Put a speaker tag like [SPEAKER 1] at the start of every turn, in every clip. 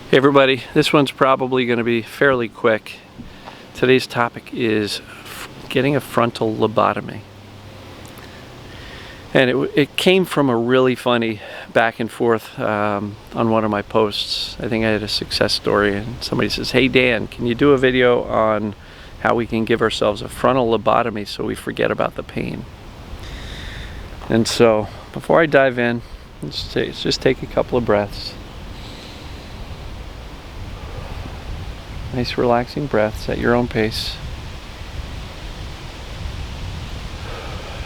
[SPEAKER 1] Hey everybody, this one's probably going to be fairly quick. Today's topic is getting a frontal lobotomy. And it came from a really funny back and forth on one of my posts. I think I had a success story and somebody says, "Hey Dan, can you do a video on how we can give ourselves a frontal lobotomy so we forget about the pain?" And so before I dive in, let's just take a couple of breaths. Nice relaxing breaths at your own pace.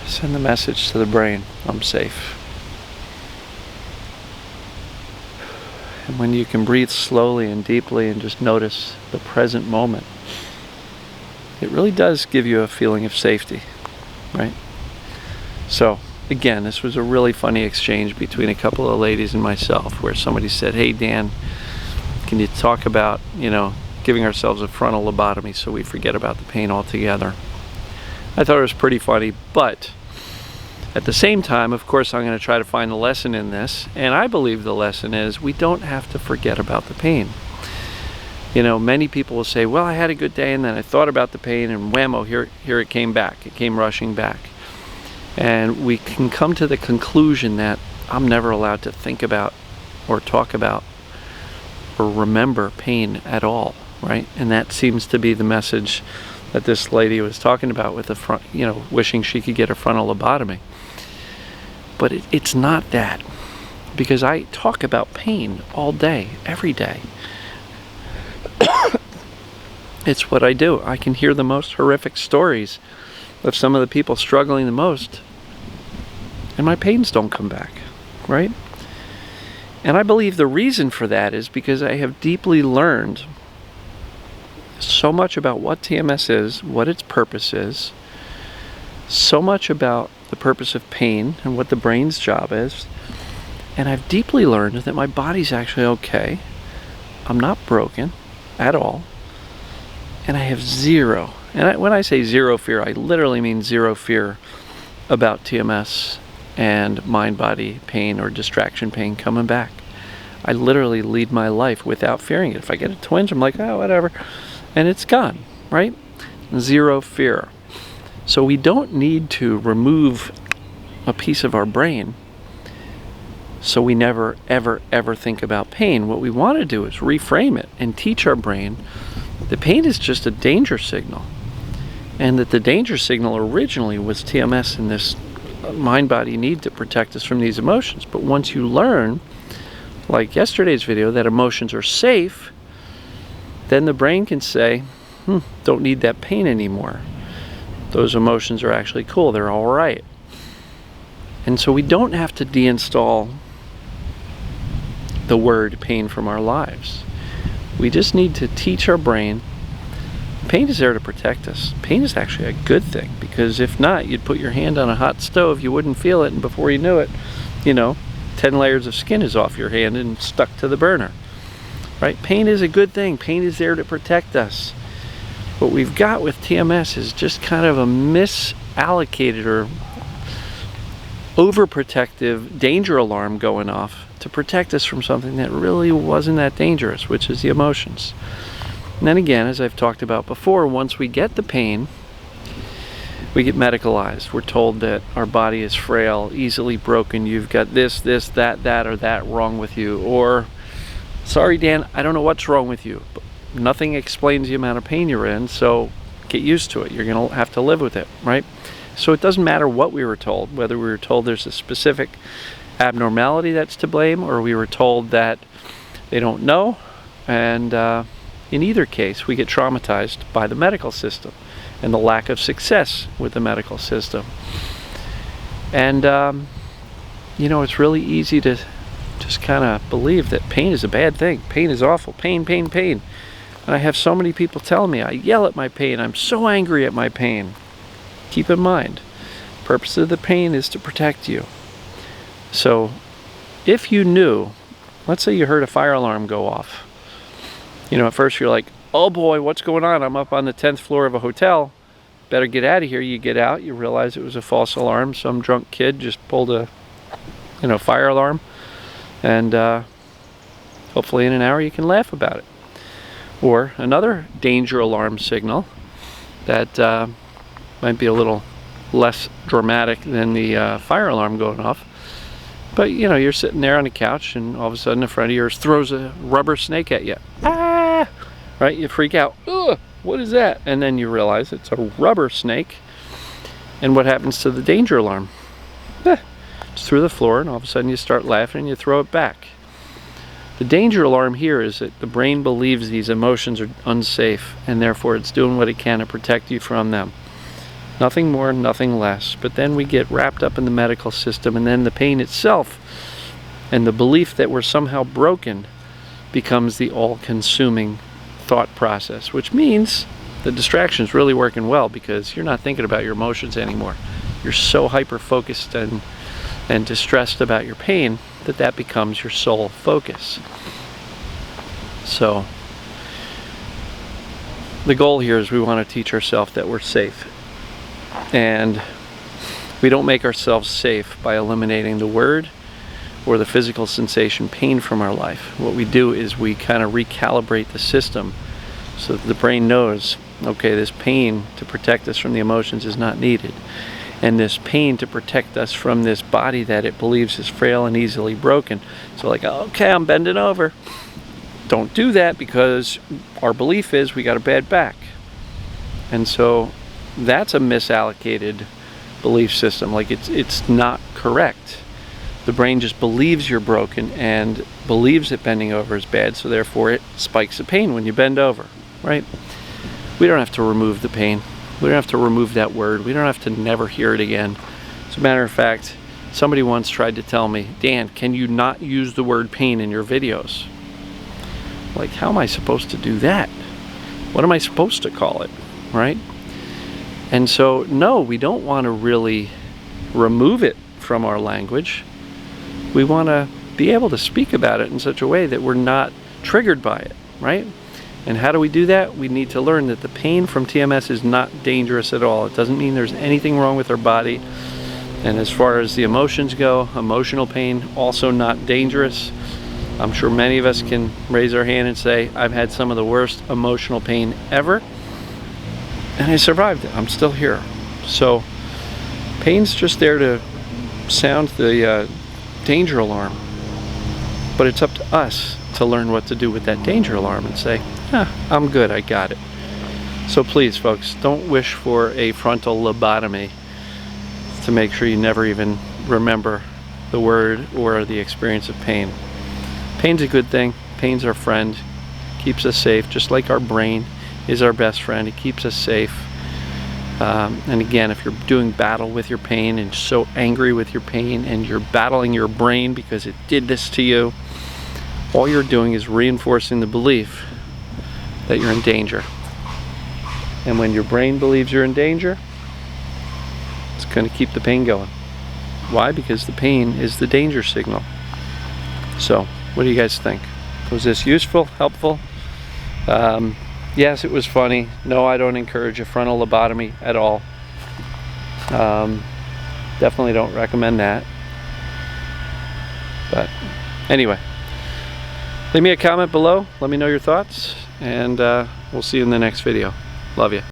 [SPEAKER 1] Send the message to the brain, I'm safe. And when you can breathe slowly and deeply and just notice the present moment, it really does give you a feeling of safety, right? So again, this was a really funny exchange between a couple of ladies and myself where somebody said, "Hey Dan, can you talk about, giving ourselves a frontal lobotomy so we forget about the pain altogether?" I thought it was pretty funny, but at the same time, of course, I'm going to try to find a lesson in this, and I believe the lesson is we don't have to forget about the pain. Many people will say, "Well, I had a good day and then I thought about the pain and whammo, here it came back. It came rushing back." And we can come to the conclusion that I'm never allowed to think about or talk about or remember pain at all. Right? And that seems to be the message that this lady was talking about with the wishing she could get a frontal lobotomy. But it's not that, because I talk about pain all day, every day. It's what I do. I can hear the most horrific stories of some of the people struggling the most, and my pains don't come back, right? And I believe the reason for that is because I have deeply learned so much about what TMS is, what its purpose is, so much about the purpose of pain and what the brain's job is, and I've deeply learned that my body's actually okay. I'm not broken at all, and I have zero, and when I say zero fear, I literally mean zero fear about TMS and mind-body pain or distraction pain coming back. I literally lead my life without fearing it. If I get a twinge, I'm like, oh, whatever. And it's gone, right? Zero fear. So we don't need to remove a piece of our brain so we never, ever, ever think about pain. What we want to do is reframe it and teach our brain that pain is just a danger signal, and that the danger signal originally was TMS and this mind-body need to protect us from these emotions. But once you learn, like yesterday's video, that emotions are safe, then the brain can say, don't need that pain anymore. Those emotions are actually cool, they're all right. And so we don't have to deinstall the word pain from our lives. We just need to teach our brain pain is there to protect us. Pain is actually a good thing, because if not, you'd put your hand on a hot stove, you wouldn't feel it, and before you knew it, 10 layers of skin is off your hand and stuck to the burner. Right? Pain is a good thing. Pain is there to protect us. What we've got with TMS is just kind of a misallocated or overprotective danger alarm going off to protect us from something that really wasn't that dangerous, which is the emotions. And then again, as I've talked about before, once we get the pain, we get medicalized. We're told that our body is frail, easily broken. You've got this, that, or that wrong with you. Or, "Sorry, Dan, I don't know what's wrong with you. But nothing explains the amount of pain you're in, so get used to it. You're going to have to live with it," right? So it doesn't matter what we were told, whether we were told there's a specific abnormality that's to blame, or we were told that they don't know. And in either case, we get traumatized by the medical system and the lack of success with the medical system. And, it's really easy to just kind of believe that pain is a bad thing. Pain is awful. Pain, pain, pain. And I have so many people telling me, I yell at my pain. I'm so angry at my pain. Keep in mind, the purpose of the pain is to protect you. So if you knew, let's say you heard a fire alarm go off. At first you're like, "Oh boy, what's going on? I'm up on the 10th floor of a hotel. Better get out of here." You get out, you realize it was a false alarm. Some drunk kid just pulled a fire alarm. And Hopefully in an hour you can laugh about it. Or another danger alarm signal that might be a little less dramatic than the fire alarm going off. But you know, you're sitting there on the couch and all of a sudden a friend of yours throws a rubber snake at you. Ah! Right? You freak out. Ugh! What is that? And then you realize it's a rubber snake. And what happens to the danger alarm? It's through the floor, and all of a sudden you start laughing and you throw it back. The danger alarm here is that the brain believes these emotions are unsafe, and therefore it's doing what it can to protect you from them. Nothing more, nothing less. But then we get wrapped up in the medical system, and then the pain itself and the belief that we're somehow broken becomes the all-consuming thought process, which means the distraction is really working well because you're not thinking about your emotions anymore. You're so hyper-focused and distressed about your pain that becomes your sole focus. So the goal here is we want to teach ourselves that we're safe. And we don't make ourselves safe by eliminating the word or the physical sensation pain from our life. What we do is we kind of recalibrate the system so that the brain knows, okay, this pain to protect us from the emotions is not needed. And this pain to protect us from this body that it believes is frail and easily broken. So like, okay, I'm bending over. Don't do that because our belief is we got a bad back. And so that's a misallocated belief system. Like it's not correct. The brain just believes you're broken and believes that bending over is bad, so therefore it spikes the pain when you bend over, right? We don't have to remove the pain. We don't have to remove that word. We don't have to never hear it again. As a matter of fact, somebody once tried to tell me, Dan, can you not use the word pain in your videos? Like, how am I supposed to do that? What am I supposed to call it, right? And so, no, we don't want to really remove it from our language. We want to be able to speak about it in such a way that we're not triggered by it, right? And how do we do that? We need to learn that the pain from TMS is not dangerous at all. It doesn't mean there's anything wrong with our body. And as far as the emotions go, emotional pain, also not dangerous. I'm sure many of us can raise our hand and say, I've had some of the worst emotional pain ever, and I survived it. I'm still here. So pain's just there to sound the danger alarm. But it's up to us to learn what to do with that danger alarm and say, I'm good, I got it. So please, folks, don't wish for a frontal lobotomy to make sure you never even remember the word or the experience of pain. Pain's a good thing. Pain's our friend. Keeps us safe, just like our brain is our best friend. It keeps us safe. And again, if you're doing battle with your pain and so angry with your pain and you're battling your brain because it did this to you, all you're doing is reinforcing the belief that you're in danger. And when your brain believes you're in danger, it's going to keep the pain going. Why? Because the pain is the danger signal. So, what do you guys think? Was this useful? Helpful? Yes, it was funny. No, I don't encourage a frontal lobotomy at all. Definitely don't recommend that. But anyway, leave me a comment below. Let me know your thoughts, and we'll see you in the next video. Love you.